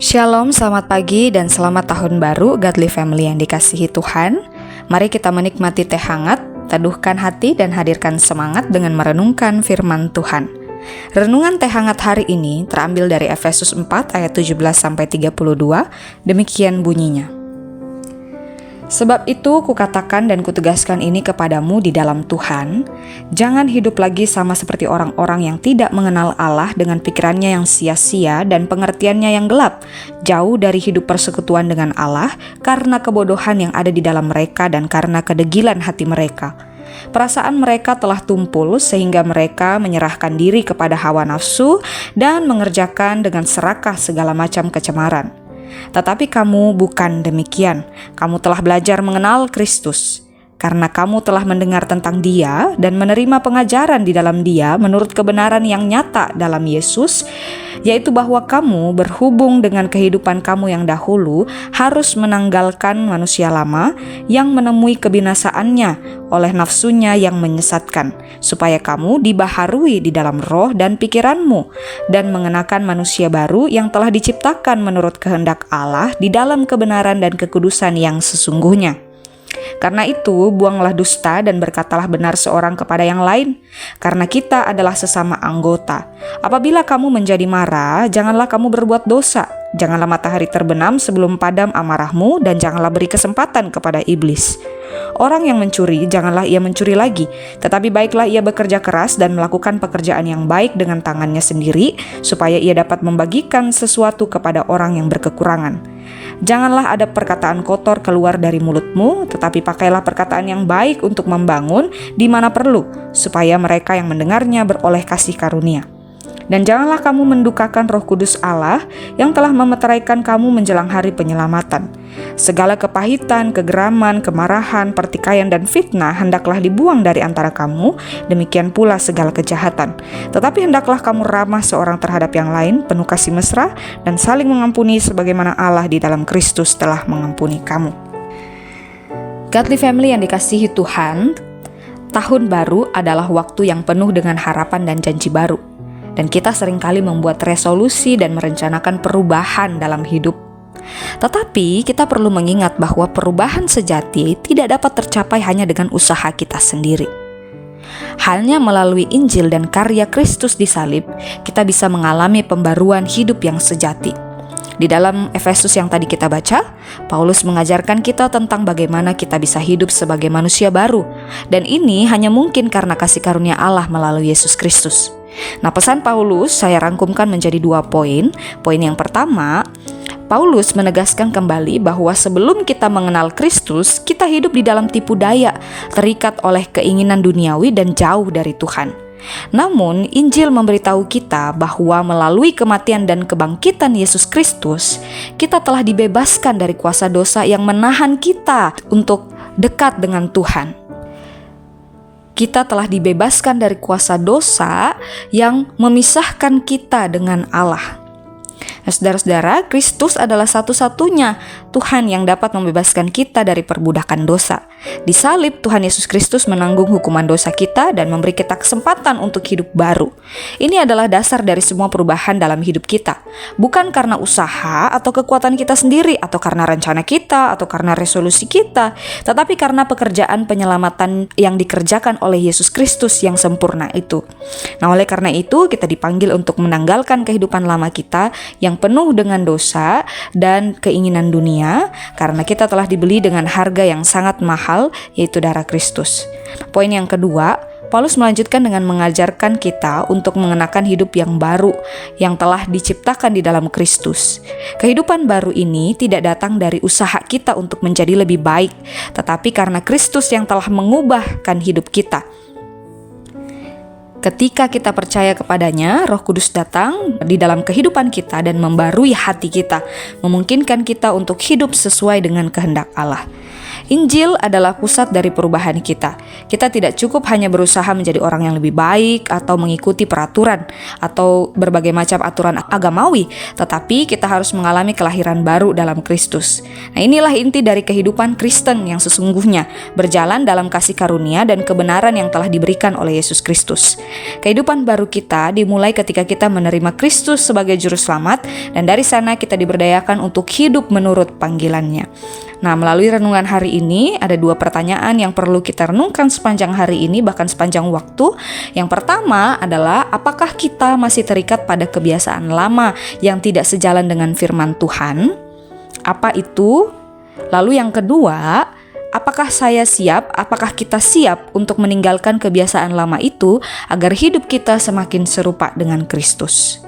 Shalom, selamat pagi dan selamat tahun baru Godly Family yang dikasihi Tuhan. Mari kita menikmati teh hangat, teduhkan hati dan hadirkan semangat dengan merenungkan firman Tuhan. Renungan teh hangat hari ini terambil dari Efesus 4 ayat 17-32, demikian bunyinya. Sebab itu kukatakan dan kutegaskan ini kepadamu di dalam Tuhan, jangan hidup lagi sama seperti orang-orang yang tidak mengenal Allah dengan pikirannya yang sia-sia dan pengertiannya yang gelap, jauh dari hidup persekutuan dengan Allah karena kebodohan yang ada di dalam mereka dan karena kedegilan hati mereka. Perasaan mereka telah tumpul sehingga mereka menyerahkan diri kepada hawa nafsu dan mengerjakan dengan serakah segala macam kecemaran. Tetapi kamu bukan demikian. Kamu telah belajar mengenal Kristus. Karena kamu telah mendengar tentang Dia dan menerima pengajaran di dalam Dia menurut kebenaran yang nyata dalam Yesus, yaitu bahwa kamu berhubung dengan kehidupan kamu yang dahulu harus menanggalkan manusia lama yang menemui kebinasaannya oleh nafsunya yang menyesatkan, supaya kamu dibaharui di dalam roh dan pikiranmu dan mengenakan manusia baru yang telah diciptakan menurut kehendak Allah di dalam kebenaran dan kekudusan yang sesungguhnya. Karena itu, buanglah dusta dan berkatalah benar seorang kepada yang lain, karena kita adalah sesama anggota. Apabila kamu menjadi marah, janganlah kamu berbuat dosa. Janganlah matahari terbenam sebelum padam amarahmu, dan janganlah beri kesempatan kepada iblis. Orang yang mencuri, janganlah ia mencuri lagi, tetapi baiklah ia bekerja keras dan melakukan pekerjaan yang baik dengan tangannya sendiri, supaya ia dapat membagikan sesuatu kepada orang yang berkekurangan. Janganlah ada perkataan kotor keluar dari mulutmu, tetapi pakailah perkataan yang baik untuk membangun di mana perlu, supaya mereka yang mendengarnya beroleh kasih karunia. Dan janganlah kamu mendukakan Roh Kudus Allah yang telah memeteraikan kamu menjelang hari penyelamatan. Segala kepahitan, kegeraman, kemarahan, pertikaian, dan fitnah hendaklah dibuang dari antara kamu, demikian pula segala kejahatan. Tetapi hendaklah kamu ramah seorang terhadap yang lain, penuh kasih mesra, dan saling mengampuni sebagaimana Allah di dalam Kristus telah mengampuni kamu. Godly Family yang dikasihi Tuhan, tahun baru adalah waktu yang penuh dengan harapan dan janji baru. Dan kita seringkali membuat resolusi dan merencanakan perubahan dalam hidup. Tetapi kita perlu mengingat bahwa perubahan sejati tidak dapat tercapai hanya dengan usaha kita sendiri. Hanya melalui Injil dan karya Kristus di salib, kita bisa mengalami pembaruan hidup yang sejati. Di dalam Efesus yang tadi kita baca, Paulus mengajarkan kita tentang bagaimana kita bisa hidup sebagai manusia baru. Dan ini hanya mungkin karena kasih karunia Allah melalui Yesus Kristus. Nah, pesan Paulus saya rangkumkan menjadi 2 poin. Poin yang pertama, Paulus menegaskan kembali bahwa sebelum kita mengenal Kristus, kita hidup di dalam tipu daya, terikat oleh keinginan duniawi dan jauh dari Tuhan. Namun, Injil memberitahu kita bahwa melalui kematian dan kebangkitan Yesus Kristus, kita telah dibebaskan dari kuasa dosa yang menahan kita untuk dekat dengan Tuhan. Kita telah dibebaskan dari kuasa dosa yang memisahkan kita dengan Allah. Nah, saudara-saudara, Kristus adalah satu-satunya Tuhan yang dapat membebaskan kita dari perbudakan dosa. Di salib, Tuhan Yesus Kristus menanggung hukuman dosa kita dan memberi kita kesempatan untuk hidup baru. Ini adalah dasar dari semua perubahan dalam hidup kita. Bukan karena usaha atau kekuatan kita sendiri, atau karena rencana kita, atau karena resolusi kita, tetapi karena pekerjaan penyelamatan yang dikerjakan oleh Yesus Kristus yang sempurna itu. Nah, oleh karena itu, kita dipanggil untuk menanggalkan kehidupan lama kita yang penuh dengan dosa dan keinginan dunia, karena kita telah dibeli dengan harga yang sangat mahal, yaitu darah Kristus. Poin yang kedua, Paulus melanjutkan dengan mengajarkan kita untuk mengenakan hidup yang baru yang telah diciptakan di dalam Kristus. Kehidupan baru ini tidak datang dari usaha kita untuk menjadi lebih baik, tetapi karena Kristus yang telah mengubahkan hidup kita. Ketika kita percaya kepadanya, Roh Kudus datang di dalam kehidupan kita dan membarui hati kita, memungkinkan kita untuk hidup sesuai dengan kehendak Allah. Injil adalah pusat dari perubahan kita. Kita tidak cukup hanya berusaha menjadi orang yang lebih baik atau mengikuti peraturan atau berbagai macam aturan agamawi, tetapi kita harus mengalami kelahiran baru dalam Kristus. Nah, inilah inti dari kehidupan Kristen yang sesungguhnya, berjalan dalam kasih karunia dan kebenaran yang telah diberikan oleh Yesus Kristus. Kehidupan baru kita dimulai ketika kita menerima Kristus sebagai juru selamat, dan dari sana kita diberdayakan untuk hidup menurut panggilannya. Nah, melalui renungan hari ini ada 2 pertanyaan yang perlu kita renungkan sepanjang hari ini, bahkan sepanjang waktu. Yang pertama adalah, apakah kita masih terikat pada kebiasaan lama yang tidak sejalan dengan firman Tuhan? Apa itu? Lalu yang kedua, apakah kita siap untuk meninggalkan kebiasaan lama itu agar hidup kita semakin serupa dengan Kristus?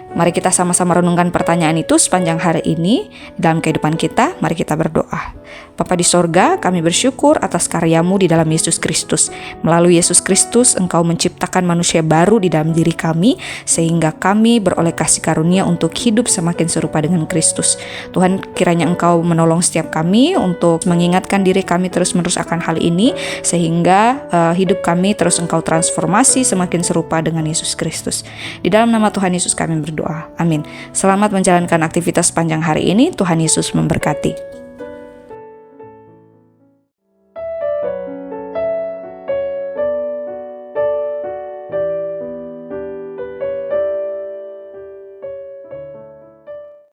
Mari kita sama-sama renungkan pertanyaan itu sepanjang hari ini dalam kehidupan kita. Mari kita berdoa. Bapa di sorga, kami bersyukur atas karya-Mu di dalam Yesus Kristus. Melalui Yesus Kristus, Engkau menciptakan manusia baru di dalam diri kami, sehingga kami beroleh kasih karunia untuk hidup semakin serupa dengan Kristus. Tuhan, kiranya Engkau menolong setiap kami untuk mengingatkan diri kami terus-menerus akan hal ini, sehingga hidup kami terus Engkau transformasi semakin serupa dengan Yesus Kristus. Di dalam nama Tuhan Yesus kami berdoa. Amin. Selamat menjalankan aktivitas sepanjang hari ini. Tuhan Yesus memberkati.